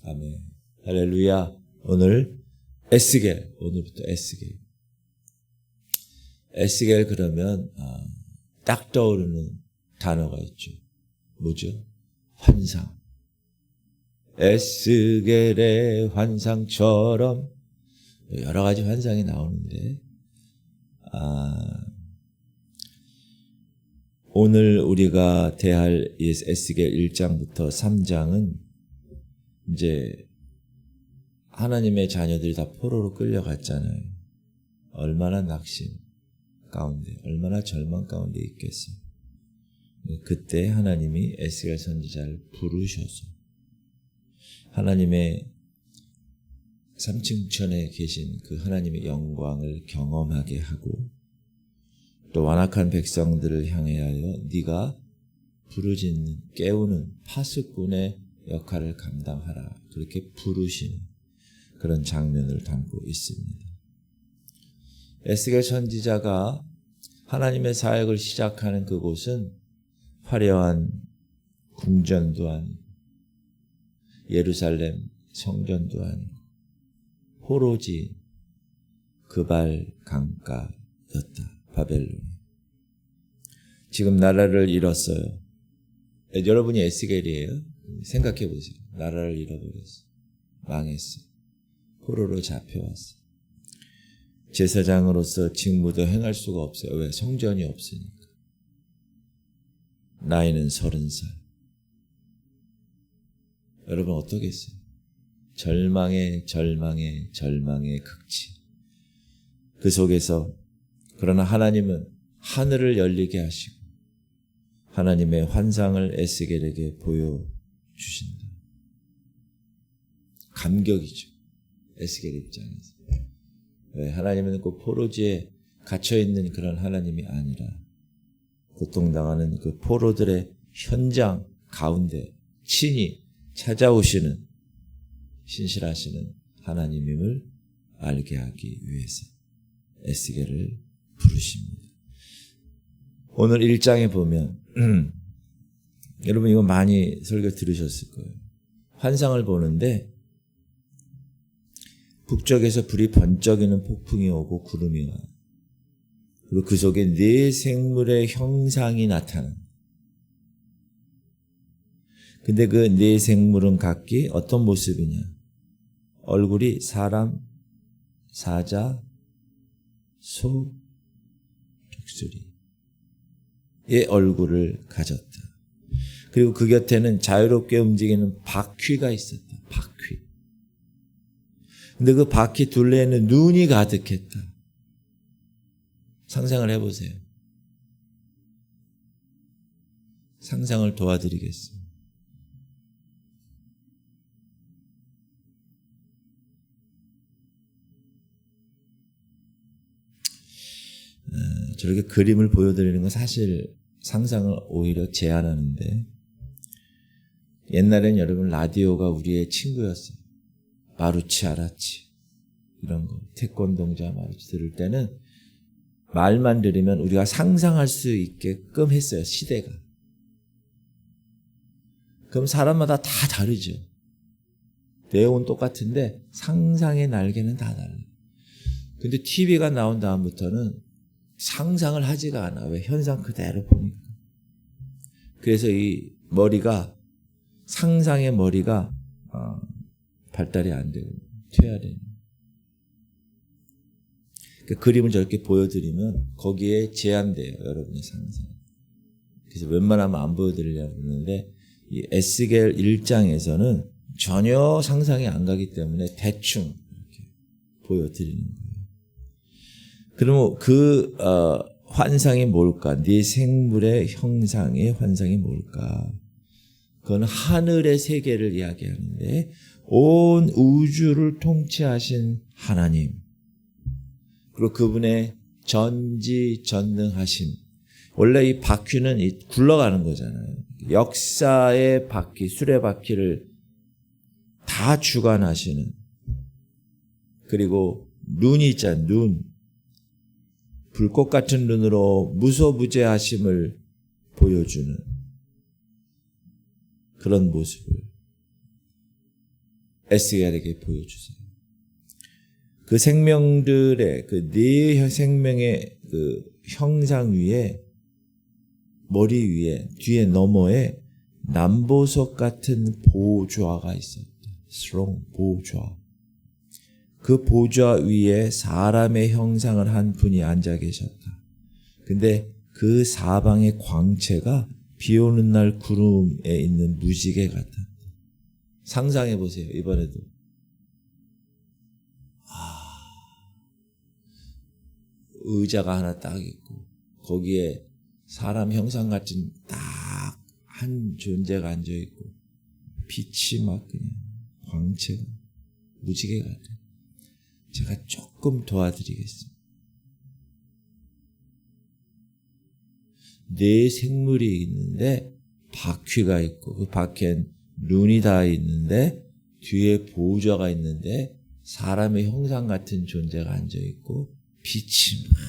아멘. 할렐루야. 오늘 에스겔, 오늘부터 에스겔. 에스겔 그러면 딱 떠오르는 단어가 있죠. 뭐죠? 환상. 에스겔의 환상처럼 여러 가지 환상이 나오는데 오늘 우리가 대할 에스겔 1장부터 3장은 이제 하나님의 자녀들이 다 포로로 끌려갔잖아요. 얼마나 낙심 가운데, 얼마나 절망 가운데 있겠어요. 그때 하나님이 에스겔 선지자를 부르셔서 하나님의 3층천에 계신 그 하나님의 영광을 경험하게 하고 또 완악한 백성들을 향하여 네가 부르짖는 깨우는 파수꾼의 역할을 감당하라. 그렇게 부르시는 그런 장면을 담고 있습니다. 에스겔 선지자가 하나님의 사역을 시작하는 그곳은 화려한 궁전도 아니고 예루살렘 성전도 아니고 포로지 그발 강가였다. 바벨론. 지금 나라를 잃었어요. 여러분이 에스겔이에요. 생각해 보세요. 나라를 잃어버렸어. 망했어. 포로로 잡혀왔어. 제사장으로서 직무도 행할 수가 없어요. 왜? 성전이 없으니까. 나이는 30살. 여러분 어떠겠어요? 절망의 극치. 그 속에서 그러나 하나님은 하늘을 열리게 하시고 하나님의 환상을 에스겔에게 보여주신다. 감격이죠. 에스겔 입장에서. 왜? 하나님은 그 포로지에 갇혀있는 그런 하나님이 아니라 고통당하는 그 포로들의 현장 가운데 친히 찾아오시는 신실하시는 하나님임을 알게 하기 위해서 에스겔을 부르십니다. 오늘 1장에 보면 여러분 이거 많이 설교 들으셨을 거예요. 환상을 보는데 북쪽에서 불이 번쩍이는 폭풍이 오고 구름이 와요. 그리고 그 속에 네 생물의 형상이 나타나. 근데 그 네 생물은 각기 어떤 모습이냐? 얼굴이 사람, 사자, 소, 독수리의 얼굴을 가졌다. 그리고 그 곁에는 자유롭게 움직이는 바퀴가 있었다. 바퀴. 근데 그 바퀴 둘레에는 눈이 가득했다. 상상을 해보세요. 상상을 도와드리겠습니다. 저렇게 그림을 보여드리는 건 사실 상상을 오히려 제한하는데 옛날엔 여러분 라디오가 우리의 친구였어요. 마루치 아라치 이런 거 태권동자 마루치 들을 때는 말만 들으면 우리가 상상할 수 있게끔 했어요. 시대가. 그럼 사람마다 다 다르죠. 내용은 똑같은데 상상의 날개는 다 달라요. 근데 TV가 나온 다음부터는 상상을 하지가 않아. 왜? 현상 그대로 보니까. 그래서 이 머리가 상상의 머리가 발달이 안 되고 퇴화되는. 그러니까 그림을 저렇게 보여드리면 거기에 제한돼요. 여러분의 상상. 그래서 웬만하면 안 보여드리려고 그러는데 이 에스겔 1장에서는 전혀 상상이 안 가기 때문에 대충 이렇게 보여드리는 거예요. 그러면 그 환상이 뭘까? 네 생물의 형상의 환상이 뭘까? 그건 하늘의 세계를 이야기하는데 온 우주를 통치하신 하나님 그리고 그분의 전지전능하심. 원래 이 바퀴는 굴러가는 거잖아요. 역사의 바퀴, 수레바퀴를 다 주관하시는 그리고 눈이 있잖아요. 눈. 불꽃 같은 눈으로 무소부재하심을 보여주는 그런 모습을 에스겔에게 보여주세요. 그 생명들의 그 네 생명의 그 형상 위에 머리 위에 뒤에 너머에 남보석 같은 보좌가 있었다. 스롱 보좌. 그 보좌 위에 사람의 형상을 한 분이 앉아 계셨다. 근데 그 사방의 광채가 비 오는 날 구름에 있는 무지개 같았다. 상상해 보세요. 이번에도. 의자가 하나 딱 있고 거기에 사람 형상 같은 딱 한 존재가 앉아 있고 빛이 막 그냥 광채가 무지개 같아요. 제가 조금 도와드리겠습니다. 네 생물이 있는데 바퀴가 있고 그 바퀴엔 눈이 다 있는데 뒤에 보좌가 있는데 사람의 형상 같은 존재가 앉아 있고 빛이 막.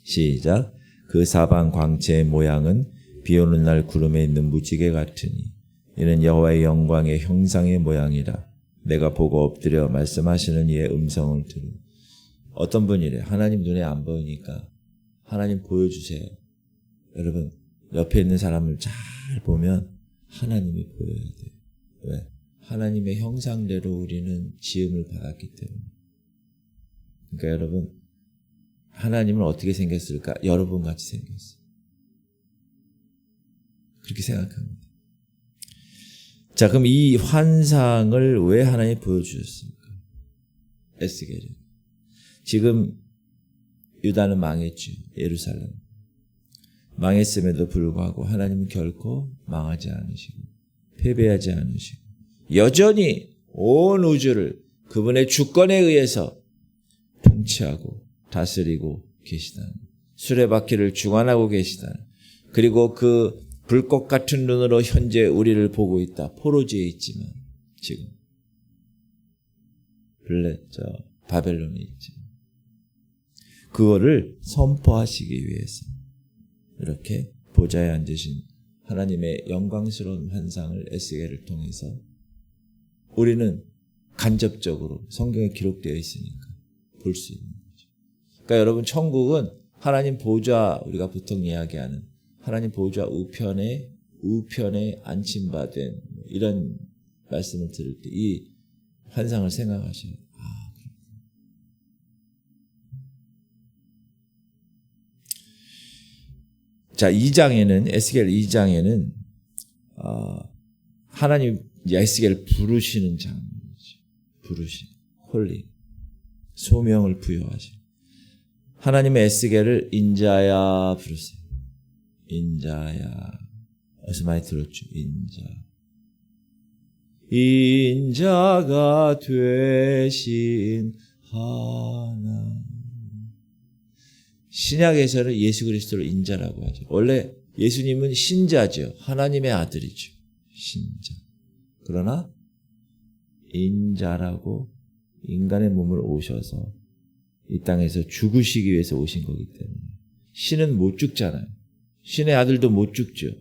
시작. 그 사방 광채의 모양은 비 오는 날 구름에 있는 무지개 같으니 이는 여호와의 영광의 형상의 모양이라. 내가 보고 엎드려 말씀하시는 이의 음성을 들으니. 어떤 분이래. 하나님 눈에 안 보이니까 하나님 보여주세요. 여러분 옆에 있는 사람을 잘 보면 하나님이 보여야 돼요. 왜? 하나님의 형상대로 우리는 지음을 받았기 때문에. 그러니까 여러분 하나님은 어떻게 생겼을까? 여러분 같이 생겼어요. 그렇게 생각합니다. 자, 그럼 이 환상을 왜 하나님이 보여주셨습니까? 에스겔은. 지금 유다는 망했죠. 예루살렘. 망했음에도 불구하고 하나님은 결코 망하지 않으시고 패배하지 않으시고 여전히 온 우주를 그분의 주권에 의해서 통치하고 다스리고 계시다는, 수레바퀴를 주관하고 계시다는, 그리고 그 불꽃 같은 눈으로 현재 우리를 보고 있다. 포로지에 있지만 지금 바벨론에 있지만 그거를 선포하시기 위해서 이렇게 보좌에 앉으신 하나님의 영광스러운 환상을 에스겔을 통해서 우리는 간접적으로 성경에 기록되어 있으니까 볼 수 있는 거죠. 그러니까 여러분 천국은 하나님 보좌, 우리가 보통 이야기하는 하나님 보좌 우편에 안침받은 이런 말씀을 들을 때 이 환상을 생각하셔야 돼요. 자, 2장에는 에스겔 2장에는 하나님 에스겔을 부르시는 장면이죠. 부르시는 홀리 소명을 부여하시는 하나님의 에스겔을 인자야 부르세요. 인자야. 어디서 많이 들었죠? 인자가 되신 하나님. 신약에서는 예수 그리스도를 인자라고 하죠. 원래 예수님은 신자죠. 하나님의 아들이죠. 신자. 그러나 인자라고 인간의 몸을 오셔서 이 땅에서 죽으시기 위해서 오신 거기 때문에 신은 못 죽잖아요. 신의 아들도 못 죽죠.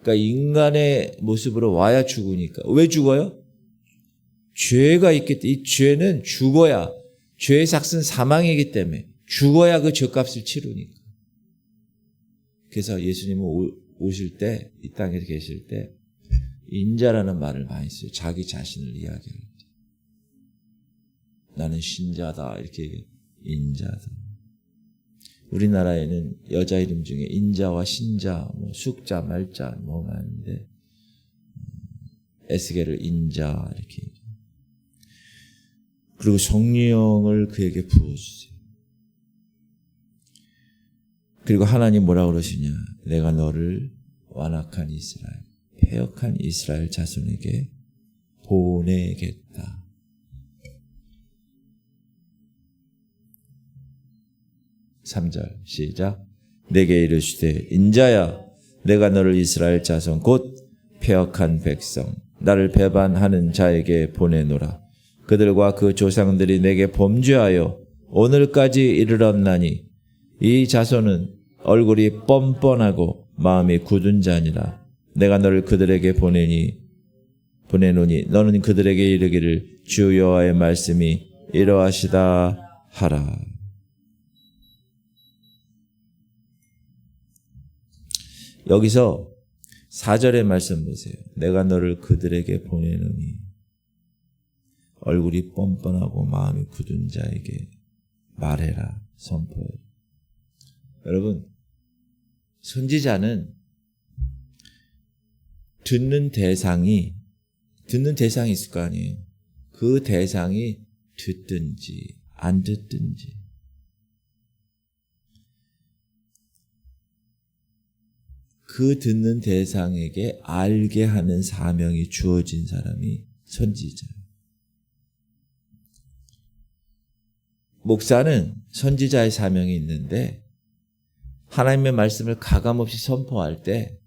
그러니까 인간의 모습으로 와야 죽으니까. 왜 죽어요? 죄가 있기 때문에. 이 죄는 죽어야, 죄의 삭은 사망이기 때문에 죽어야 그 죄값을 치르니까. 그래서 예수님은 오실 때, 이 땅에 계실 때 인자라는 말을 많이 써요. 자기 자신을 이야기할 때. 나는 신자다 이렇게 얘기해요. 인자다. 우리나라에는 여자 이름 중에 인자와 신자, 숙자, 말자 많은데 에스겔을 인자 이렇게 얘기해요. 그리고 성령을 그에게 부어주세요. 그리고 하나님 뭐라고 그러시냐. 내가 너를 완악한 이스라엘, 패역한 이스라엘 자손에게 보내겠다. 3절 시작. 내게 이르시되 인자야 내가 너를 이스라엘 자손 곧 패역한 백성 나를 배반하는 자에게 보내노라. 그들과 그 조상들이 내게 범죄하여 오늘까지 이르렀나니 이 자손은 얼굴이 뻔뻔하고 마음이 굳은 자니라. 내가 너를 그들에게 보내니 보내노니 너는 그들에게 이르기를 주 여호와의 말씀이 이러하시다 하라. 여기서 4절의 말씀 보세요. 내가 너를 그들에게 보내노니 얼굴이 뻔뻔하고 마음이 굳은 자에게 말해라. 선포해. 여러분, 선지자는 듣는 대상이 있을 거 아니에요. 그 대상이 듣든지 안 듣든지 그 듣는 대상에게 알게 하는 사명이 주어진 사람이 선지자예요. 목사는 선지자의 사명이 있는데 하나님의 말씀을 가감없이 선포할 때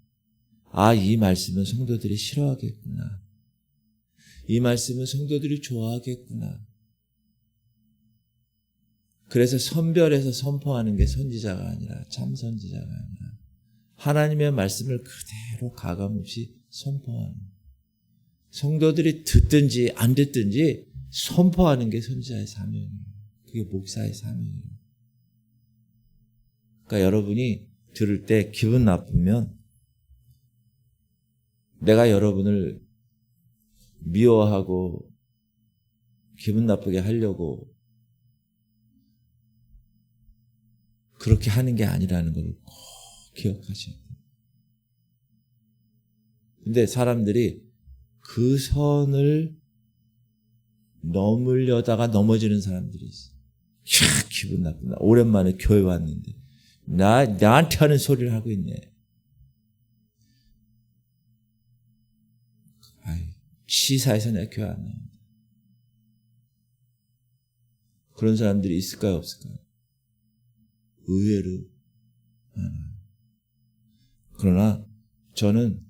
이 말씀은 성도들이 싫어하겠구나. 이 말씀은 성도들이 좋아하겠구나. 그래서 선별해서 선포하는 게 선지자가 아니라 참 선지자가 아니라 하나님의 말씀을 그대로 가감없이 선포하는, 성도들이 듣든지 안 듣든지 선포하는 게 선지자의 사명이에요. 그게 목사의 사명이에요. 그러니까 여러분이 들을 때 기분 나쁘면 내가 여러분을 미워하고 기분 나쁘게 하려고 그렇게 하는 게 아니라는 걸 꼭 기억하셔야 돼요. 근데 사람들이 그 선을 넘으려다가 넘어지는 사람들이 있어요. 기분 나쁘다. 오랜만에 교회 왔는데 나한테 하는 소리를 하고 있네. 시사해서 내가 교회 안 나온다. 그런 사람들이 있을까요, 없을까요? 의외로 많아요. 그러나 저는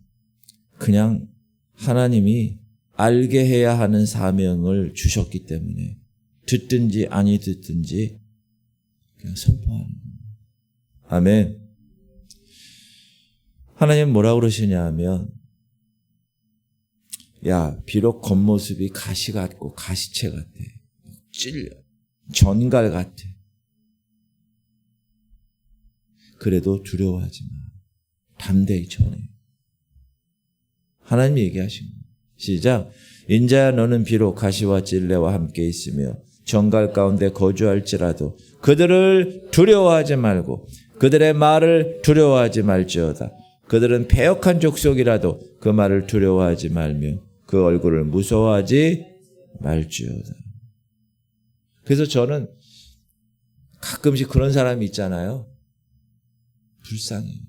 그냥 하나님이 알게 해야 하는 사명을 주셨기 때문에 듣든지 아니 듣든지 그냥 선포하는 거예요. 아멘. 하나님은 뭐라고 그러시냐 하면 비록 겉모습이 가시 같고 가시채 같아. 찔려. 전갈 같아. 그래도 두려워하지 마. 담대히 전해. 하나님이 얘기하신 거예요. 시작. 인자야 너는 비록 가시와 찔레와 함께 있으며 전갈 가운데 거주할지라도 그들을 두려워하지 말고 그들의 말을 두려워하지 말지어다. 그들은 패역한 족속이라도 그 말을 두려워하지 말며 그 얼굴을 무서워하지 말지어다. 그래서 저는 가끔씩 그런 사람이 있잖아요. 불쌍해요.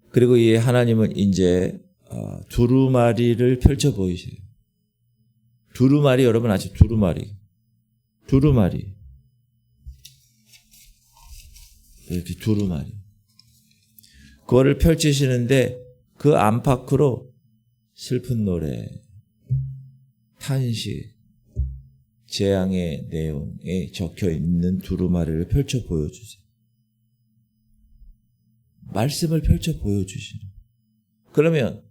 그리고 이 하나님은 이제 두루마리를 펼쳐 보이세요. 두루마리 여러분 아시죠? 두루마리. 이렇게 두루마리. 그거를 펼치시는데 그 안팎으로 슬픈 노래, 탄식, 재앙의 내용에 적혀 있는 두루마리를 펼쳐 보여주세요. 말씀을 펼쳐 보여주시는. 그러면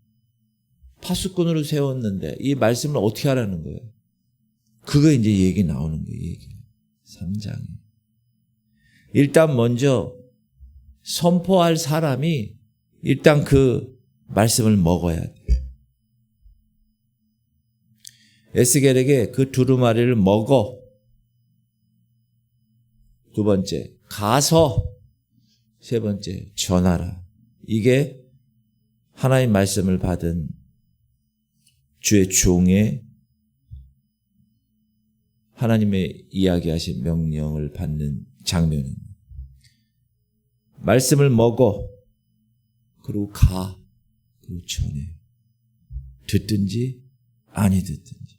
파수꾼으로 세웠는데 이 말씀을 어떻게 하라는 거예요? 그거 이제 얘기 나오는 거예요. 얘기. 3장에. 일단 먼저 선포할 사람이 일단 그 말씀을 먹어야 돼요. 에스겔에게 그 두루마리를 먹어. 두 번째, 가서. 세 번째, 전하라. 이게 하나님 말씀을 받은 주의 종의 하나님의 이야기하신 명령을 받는 장면입니다. 말씀을 먹어. 그리고 가. 그리고 전해. 듣든지 아니 듣든지.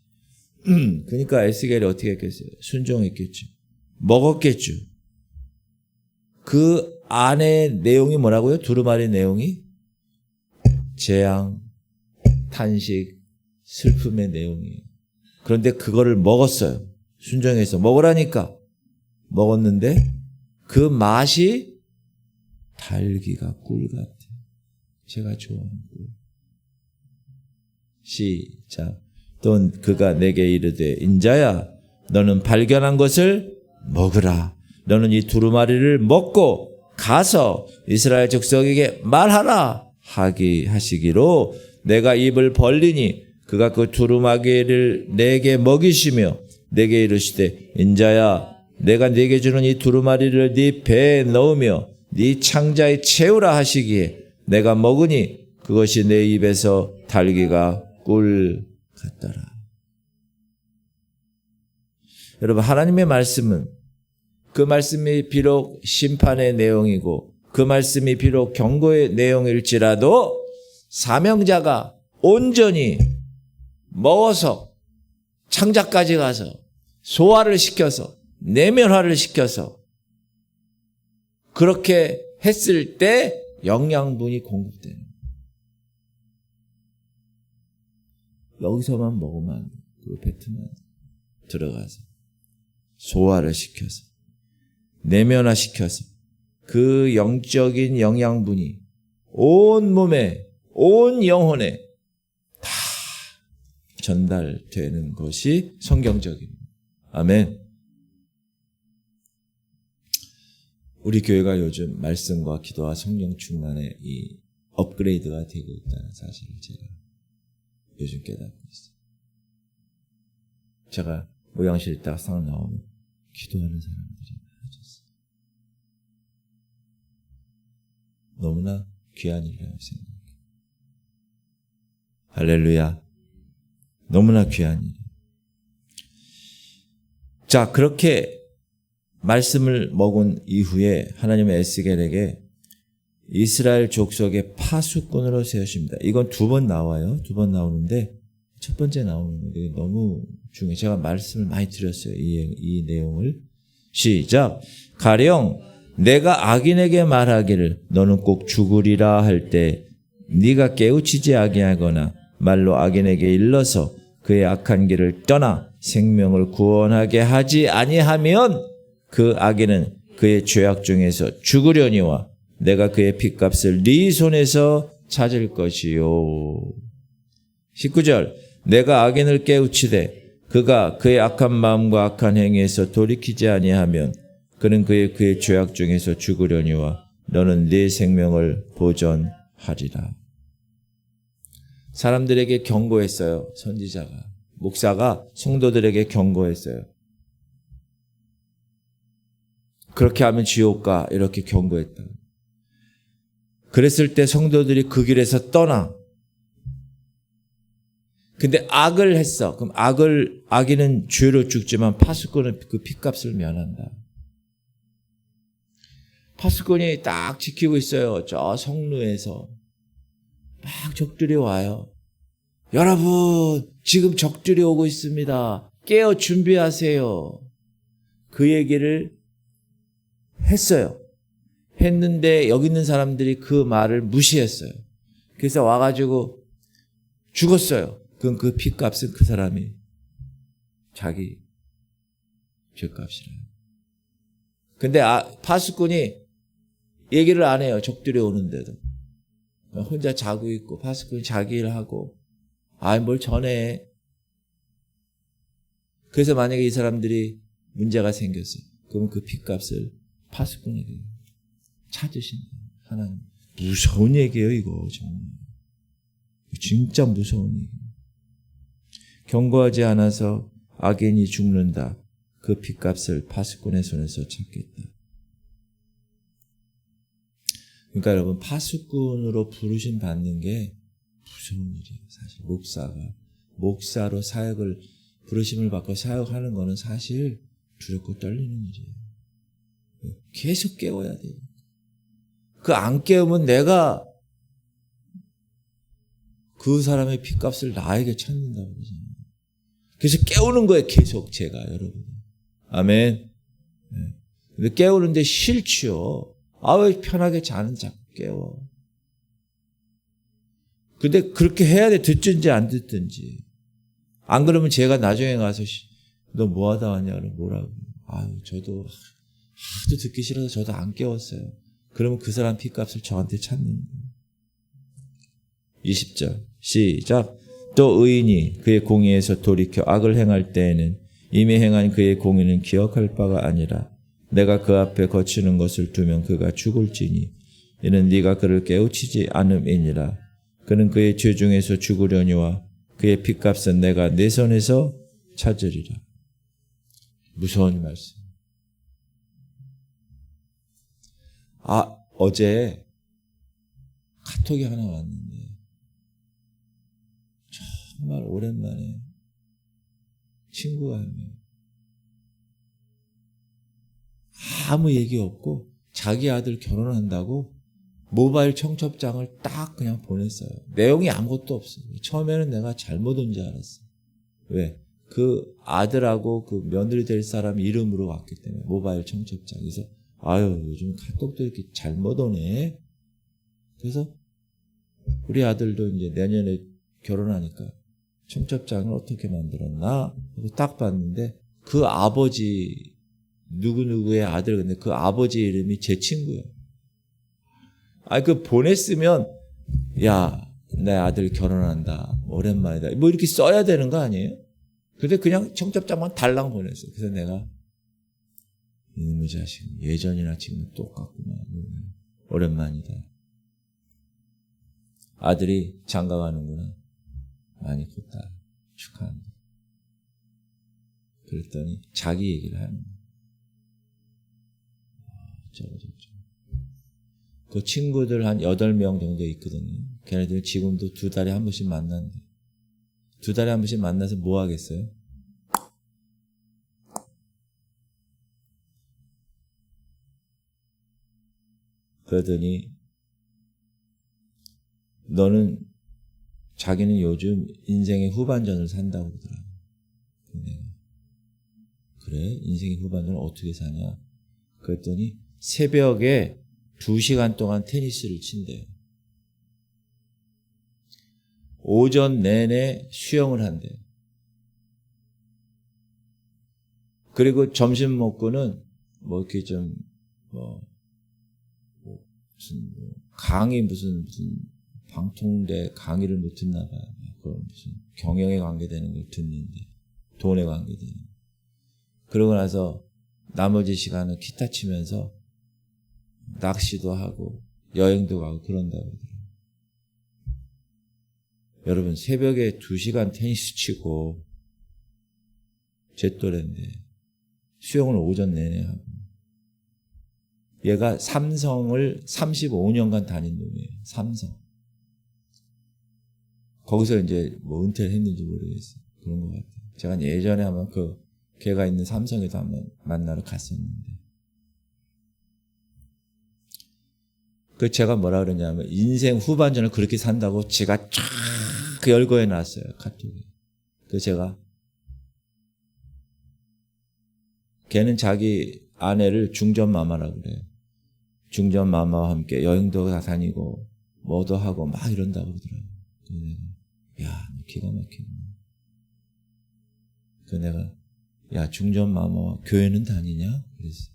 그러니까 에스겔이 어떻게 했겠어요? 순종했겠죠. 먹었겠죠. 그 안의 내용이 뭐라고요? 두루마리 내용이? 재앙, 탄식, 슬픔의 내용이에요. 그런데 그거를 먹었어요. 순종해서 먹으라니까. 먹었는데 그 맛이 달기가 꿀 같아. 제가 좋아하는 꿀. 시작. 또 그가 내게 이르되 인자야 너는 발견한 것을 먹으라. 너는 이 두루마리를 먹고 가서 이스라엘 족속에게 말하라 하시기로 내가 입을 벌리니 그가 그 두루마리를 내게 먹이시며 내게 이르시되 인자야 내가 네게 주는 이 두루마리를 네 배에 넣으며 네 창자에 채우라 하시기에 내가 먹으니 그것이 내 입에서 달기가 꿀 같더라. 여러분 하나님의 말씀은 그 말씀이 비록 심판의 내용이고 그 말씀이 비록 경고의 내용일지라도 사명자가 온전히 먹어서 창자까지 가서 소화를 시켜서 내면화를 시켜서 그렇게 했을 때 영양분이 공급되는 거예요. 여기서만 먹으면 안 돼요. 그리고 뱉으면 들어가서 소화를 시켜서 내면화 시켜서 그 영적인 영양분이 온 몸에 온 영혼에 다 전달되는 것이 성경적입니다. 아멘. 우리 교회가 요즘 말씀과 기도와 성령 충만의 이 업그레이드가 되고 있다는 사실을 제가 요즘 깨닫고 있어요. 제가 모양실에 딱 상 나오면 기도하는 사람들이 많아졌어요. 너무나 귀한 일이라고 생각해요. 할렐루야. 너무나 귀한 일. 자, 그렇게 말씀을 먹은 이후에 하나님의 에스겔에게 이스라엘 족속의 파수꾼으로 세우십니다. 이건 2번 나와요. 2번 나오는데 첫 번째 나오는 게 너무 중요해요. 제가 말씀을 많이 드렸어요. 이 내용을. 시작. 가령 내가 악인에게 말하기를 너는 꼭 죽으리라 할 때 네가 깨우치지 아니하거나 말로 악인에게 일러서 그의 악한 길을 떠나 생명을 구원하게 하지 아니하면 그 악인은 그의 죄악 중에서 죽으려니와 내가 그의 핏값을 네 손에서 찾을 것이요. 19절. 내가 악인을 깨우치되 그가 그의 악한 마음과 악한 행위에서 돌이키지 아니하면 그는 그의 죄악 중에서 죽으려니와 너는 네 생명을 보전하리라. 사람들에게 경고했어요. 선지자가. 목사가 성도들에게 경고했어요. 그렇게 하면 지옥 가 이렇게 경고했다. 그랬을 때 성도들이 그 길에서 떠나. 근데 악을 했어. 그럼 악인은 죄로 죽지만 파수꾼은 그 핏값을 면한다. 파수꾼이 딱 지키고 있어요. 저 성루에서 막 적들이 와요. 여러분 지금 적들이 오고 있습니다. 깨어 준비하세요. 그 얘기를 했어요. 했는데 여기 있는 사람들이 그 말을 무시했어요. 그래서 와가지고 죽었어요. 그럼 그 핏값은 그 사람이 자기 죄값이래요. 근데 파수꾼이 얘기를 안 해요. 적들이 오는데도. 혼자 자고 있고 파수꾼이 자기 일을 하고 뭘 전해. 그래서 만약에 이 사람들이 문제가 생겼어요. 그러면 그 핏값을 파수꾼에게 찾으신다. 하나님. 무서운 얘기예요, 이거 정말. 진짜 무서운 얘기. 경고하지 않아서 악인이 죽는다. 그 핏값을 파수꾼의 손에서 찾겠다. 그러니까 여러분 파수꾼으로 부르심 받는 게 무서운 일이에요. 사실 목사로 사역을 부르심을 받고 사역하는 거는 사실 두렵고 떨리는 일이에요. 계속 깨워야 돼요. 그 안 깨우면 내가 그 사람의 핏값을 나에게 찾는다고 그러잖아요. 그래서 깨우는 거예요. 계속 제가 여러분. 아멘. 근데 깨우는데 싫지요. 왜 편하게 자는 자꾸 깨워. 근데 그렇게 해야 돼. 듣든지 안 듣든지. 안 그러면 제가 나중에 가서 너 뭐 하다 왔냐? 그러면 뭐라고. 저도 하도 듣기 싫어서 저도 안 깨웠어요. 그러면 그 사람 핏값을 저한테 찾는 거예요. 20절 시작. 또 의인이 그의 공의에서 돌이켜 악을 행할 때에는 이미 행한 그의 공의는 기억할 바가 아니라 내가 그 앞에 거치는 것을 두면 그가 죽을지니 이는 네가 그를 깨우치지 않음이니라. 그는 그의 죄 중에서 죽으려니와 그의 핏값은 내가 내 손에서 찾으리라. 무서운 말씀. 어제 카톡이 하나 왔는데 정말 오랜만에 친구가 한 명 아무 얘기 없고 자기 아들 결혼한다고 모바일 청첩장을 딱 그냥 보냈어요. 내용이 아무것도 없어요. 처음에는 내가 잘못 온 줄 알았어. 왜? 그 아들하고 그 며느리 될 사람 이름으로 왔기 때문에 모바일 청첩장. 그래서 요즘 카톡도 이렇게 잘못 오네. 그래서 우리 아들도 이제 내년에 결혼하니까 청첩장을 어떻게 만들었나 하고 딱 봤는데 그 아버지 누구누구의 아들, 근데 그 아버지 이름이 제 친구예요. 그 보냈으면 야, 내 아들 결혼한다. 오랜만이다. 뭐 이렇게 써야 되는 거 아니에요? 근데 그냥 청첩장만 달랑 보냈어요. 그래서 내가 이놈의 자식 예전이나 지금 똑같구나. 오랜만이다. 아들이 장가 가는구나. 많이 컸다. 축하한다. 그랬더니 자기 얘기를 하는 거예요. 저거. 그 친구들 한 8명 정도 있거든요. 걔네들 지금도 2달에 한 번씩 만난대. 2달에 한 번씩 만나서 뭐 하겠어요? 그러더니 자기는 요즘 인생의 후반전을 산다고 그러더라고요. 그래? 인생의 후반전을 어떻게 사냐? 그랬더니 새벽에 2시간 동안 테니스를 친대요. 오전 내내 수영을 한대요. 그리고 점심 먹고는 이렇게 무슨 강의 무슨 방통대 강의를 못 듣나 봐요. 무슨 경영에 관계되는 걸 듣는데 돈에 관계되는. 그러고 나서 나머지 시간은 기타 치면서 낚시도 하고 여행도 가고 그런다고 그러더라고요. 여러분 새벽에 2시간 테니스 치고 제 또래인데 수영을 오전 내내 하고 얘가 삼성을 35년간 다닌 놈이에요. 삼성. 거기서 이제 은퇴를 했는지 모르겠어요. 그런 것 같아요. 제가 예전에 한번 걔가 있는 삼성에도 한번 만나러 갔었는데 제가 뭐라 그러냐면 인생 후반전을 그렇게 산다고 제가 쫙 열거해 놨어요. 카톡에. 그래서 제가 걔는 자기 아내를 중전마마라고 그래요. 중전마마와 함께 여행도 다 다니고 뭐도 하고 막 이런다고 그러더라고요. 야, 기가 막히네. 그래서 내가 야, 중전마마와 교회는 다니냐? 그랬어.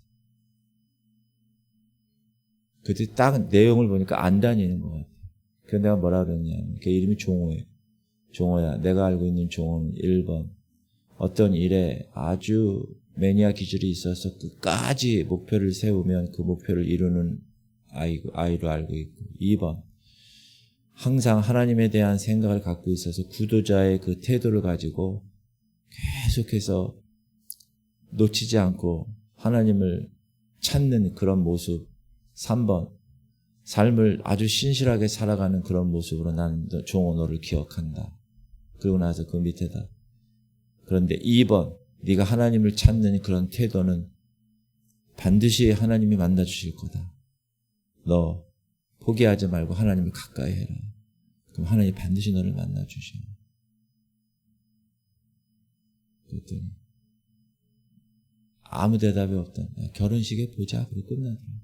그때 딱 내용을 보니까 안 다니는 것 같아. 그래서 내가 뭐라 그랬냐면 걔 이름이 종호예요. 종호야, 내가 알고 있는 종호는 1번 어떤 일에 아주 매니아 기질이 있어서 끝까지 목표를 세우면 그 목표를 이루는 아이로 알고 있고 2번 항상 하나님에 대한 생각을 갖고 있어서 구도자의 그 태도를 가지고 계속해서 놓치지 않고 하나님을 찾는 그런 모습. 3번 삶을 아주 신실하게 살아가는 그런 모습으로 나는 종호 너를 기억한다. 그리고 나서 그 밑에다 그런데 2번 네가 하나님을 찾는 그런 태도는 반드시 하나님이 만나주실 거다. 너 포기하지 말고 하나님을 가까이 해라. 그럼 하나님이 반드시 너를 만나주셔. 그랬더니 아무 대답이 없다. 결혼식에 보자. 그리고 끝나더라.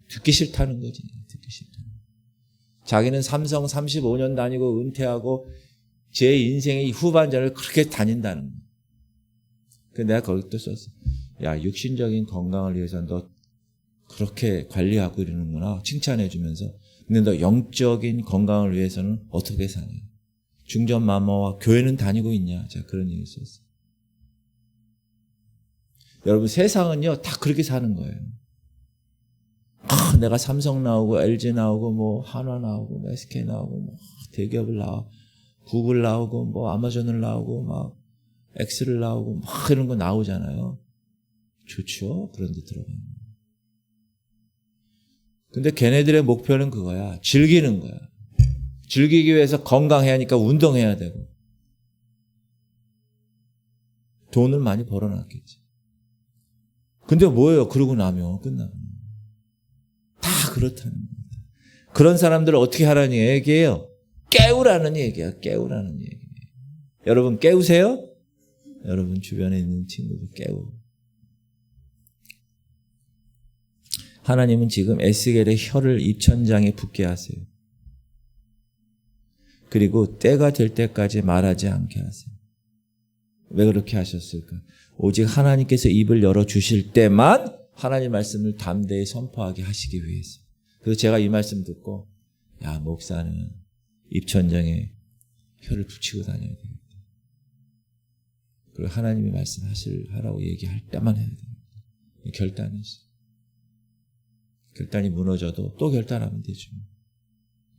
듣기 싫다는 거지. 듣기 싫다는 거. 자기는 삼성 35년 다니고 은퇴하고 제 인생의 후반전을 그렇게 다닌다는 거. 그래서 내가 거기 또 썼어. 야, 육신적인 건강을 위해서 너 그렇게 관리하고 이러는구나. 칭찬해 주면서 근데 너 영적인 건강을 위해서는 어떻게 사냐? 중전 마마와 교회는 다니고 있냐? 자, 그런 얘기 있었어요. 여러분, 세상은요, 다 그렇게 사는 거예요. 내가 삼성 나오고, LG 나오고, 뭐, 한화 나오고, SK 나오고, 뭐, 대기업을 구글 나오고, 뭐, 아마존을 나오고, 막, X를 나오고, 막 이런 거 나오잖아요. 좋죠? 그런 데 들어가면. 근데 걔네들의 목표는 그거야. 즐기는 거야. 즐기기 위해서 건강해야 하니까 운동해야 되고. 돈을 많이 벌어놨겠지. 근데 뭐예요? 그러고 나면 끝나면. 다 그렇다는 겁니다. 그런 사람들을 어떻게 하라는 얘기예요? 깨우라는 얘기야. 깨우라는 얘기예요. 여러분 깨우세요? 여러분 주변에 있는 친구들 깨우. 하나님은 지금 에스겔의 혀를 입천장에 붙게 하세요. 그리고 때가 될 때까지 말하지 않게 하세요. 왜 그렇게 하셨을까? 오직 하나님께서 입을 열어주실 때만 하나님 말씀을 담대히 선포하게 하시기 위해서. 그래서 제가 이 말씀 듣고 야, 목사는 입천장에 혀를 붙이고 다녀야 되겠다. 그리고 하나님이 말씀하라고 얘기할 때만 해야 됩니다. 결단이죠. 결단이 무너져도 또 결단하면 되죠.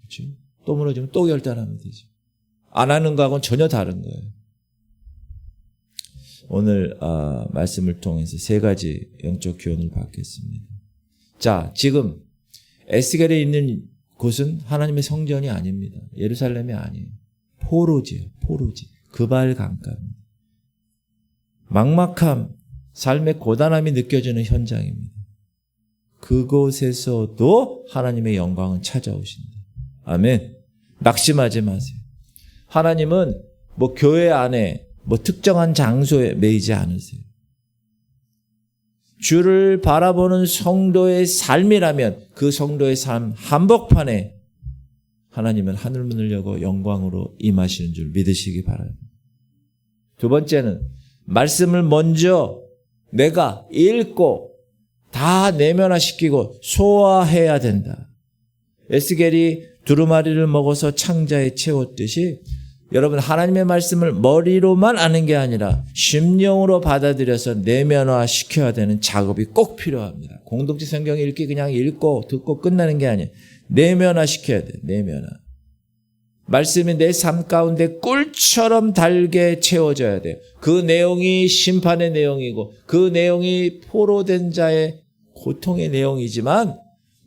그렇죠? 또 무너지면 또 결단하면 되죠. 안 하는 거하고는 전혀 다른 거예요. 오늘 말씀을 통해서 세 가지 영적 교훈을 받겠습니다. 자, 지금 에스겔에 있는 곳은 하나님의 성전이 아닙니다. 예루살렘이 아니에요. 포로지예요. 포로지. 그발 강가입니다. 막막함, 삶의 고단함이 느껴지는 현장입니다. 그곳에서도 하나님의 영광은 찾아오신다. 아멘. 낙심하지 마세요. 하나님은 뭐 교회 안에 뭐 특정한 장소에 매이지 않으세요. 주를 바라보는 성도의 삶이라면 그 성도의 삶 한복판에 하나님은 하늘문을 열고 영광으로 임하시는 줄 믿으시기 바랍니다. 두 번째는 말씀을 먼저 내가 읽고 다 내면화시키고 소화해야 된다. 에스겔이 두루마리를 먹어서 창자에 채웠듯이 여러분 하나님의 말씀을 머리로만 아는 게 아니라 심령으로 받아들여서 내면화시켜야 되는 작업이 꼭 필요합니다. 공동체 성경 읽기 그냥 읽고 듣고 끝나는 게 아니에요. 내면화시켜야 돼요. 내면화. 말씀이 내 삶 가운데 꿀처럼 달게 채워져야 돼요. 그 내용이 심판의 내용이고 그 내용이 포로된 자의 고통의 내용이지만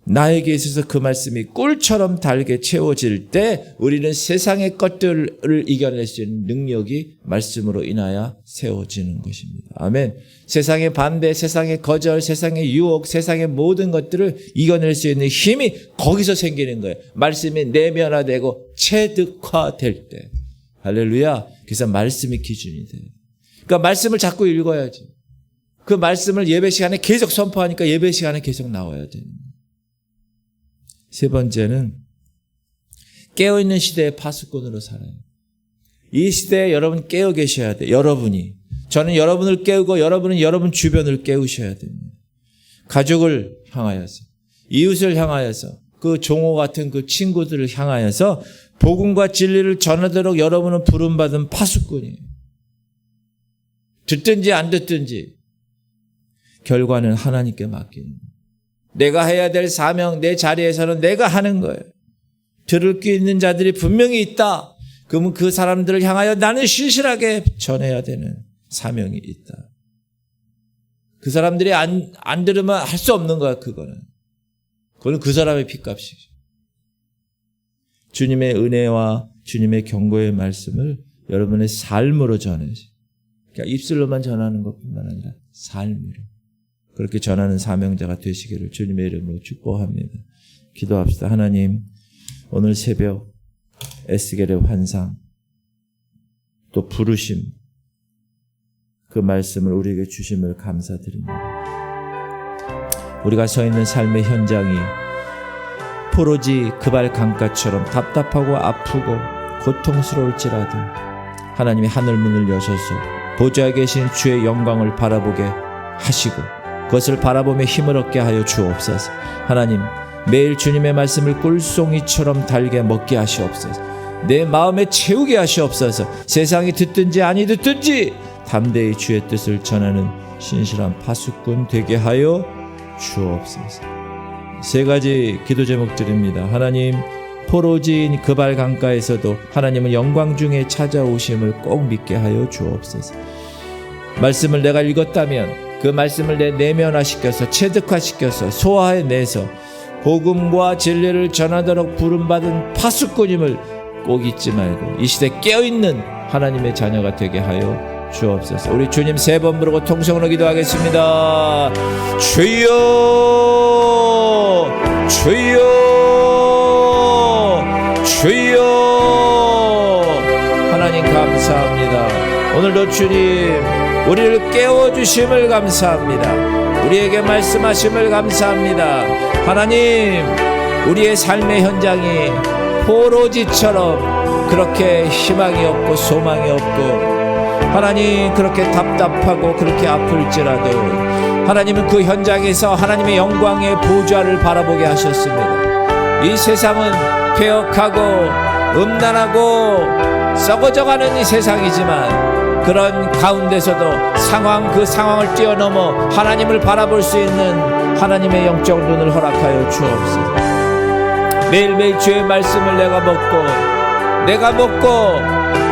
나에게 있어서 그 말씀이 꿀처럼 달게 채워질 때 우리는 세상의 것들을 이겨낼 수 있는 능력이 말씀으로 인하여 세워지는 것입니다. 아멘. 세상의 반대, 세상의 거절, 세상의 유혹, 세상의 모든 것들을 이겨낼 수 있는 힘이 거기서 생기는 거예요. 말씀이 내면화되고 체득화될 때. 할렐루야. 그래서 말씀이 기준이 돼요. 그러니까 말씀을 자꾸 읽어야지. 그 말씀을 예배 시간에 계속 선포하니까 예배 시간에 계속 나와야 돼요. 세 번째는 깨어있는 시대의 파수꾼으로 살아요. 이 시대에 여러분 깨어 계셔야 돼요. 여러분이. 저는 여러분을 깨우고 여러분은 여러분 주변을 깨우셔야 됩니다. 가족을 향하여서, 이웃을 향하여서, 그 종호 같은 그 친구들을 향하여서 복음과 진리를 전하도록 여러분은 부름받은 파수꾼이에요. 듣든지 안 듣든지 결과는 하나님께 맡기는 거예요. 내가 해야 될 사명, 내 자리에서는 내가 하는 거예요. 들을 귀 있는 자들이 분명히 있다. 그러면 그 사람들을 향하여 나는 신실하게 전해야 되는 사명이 있다. 그 사람들이 안 들으면 할 수 없는 거야, 그거는. 그건 그 사람의 핏값이죠. 주님의 은혜와 주님의 경고의 말씀을 여러분의 삶으로 전해야지. 그러니까 입술로만 전하는 것뿐만 아니라 삶으로. 그렇게 전하는 사명자가 되시기를 주님의 이름으로 축복합니다. 기도합시다. 하나님, 오늘 새벽 에스겔의 환상, 또 부르심, 그 말씀을 우리에게 주심을 감사드립니다. 우리가 서 있는 삶의 현장이 포로지 그발 강가처럼 답답하고 아프고 고통스러울지라도 하나님이 하늘문을 여셔서 보좌에 계신 주의 영광을 바라보게 하시고 그것을 바라보며 힘을 얻게 하여 주옵소서. 하나님, 매일 주님의 말씀을 꿀송이처럼 달게 먹게 하시옵소서. 내 마음에 채우게 하시옵소서. 세상이 듣든지 아니 듣든지 담대히 주의 뜻을 전하는 신실한 파수꾼 되게 하여 주옵소서. 세 가지 기도 제목 드립니다. 하나님, 포로지인 그발 강가에서도 하나님은 영광 중에 찾아오심을 꼭 믿게 하여 주옵소서. 말씀을 내가 읽었다면 그 말씀을 내 내면화시켜서 체득화시켜서 소화해내서 복음과 진리를 전하도록 부름받은 파수꾼임을 꼭 잊지 말고 이 시대 깨어있는 하나님의 자녀가 되게 하여 주옵소서. 우리 주님 세 번 부르고 통성으로 기도하겠습니다. 주여, 주여, 주여. 하나님 감사합니다. 오늘도 주님 우리를 깨워주심을 감사합니다. 우리에게 말씀하심을 감사합니다. 하나님, 우리의 삶의 현장이 포로지처럼 그렇게 희망이 없고 소망이 없고 하나님 그렇게 답답하고 그렇게 아플지라도 하나님은 그 현장에서 하나님의 영광의 보좌를 바라보게 하셨습니다. 이 세상은 폐역하고 음란하고 썩어져가는 이 세상이지만 그런 가운데서도 그 상황을 뛰어넘어 하나님을 바라볼 수 있는 하나님의 영적 눈을 허락하여 주옵소서. 매일매일 주의 말씀을 내가 먹고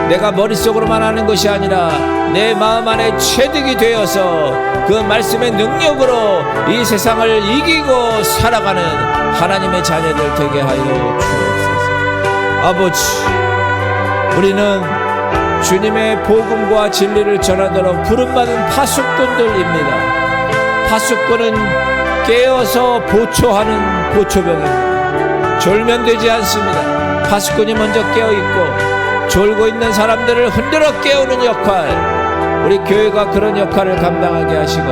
내가 머릿속으로만 하는 것이 아니라 내 마음 안에 체득이 되어서 그 말씀의 능력으로 이 세상을 이기고 살아가는 하나님의 자녀들 되게 하여 주옵소서. 아버지, 우리는 주님의 복음과 진리를 전하도록 부름받은 파수꾼들입니다. 파수꾼은 깨어서 보초하는 보초병입니다. 졸면되지 않습니다. 파수꾼이 먼저 깨어있고 졸고 있는 사람들을 흔들어 깨우는 역할, 우리 교회가 그런 역할을 감당하게 하시고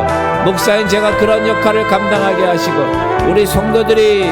목사인 제가 그런 역할을 감당하게 하시고 우리 성도들이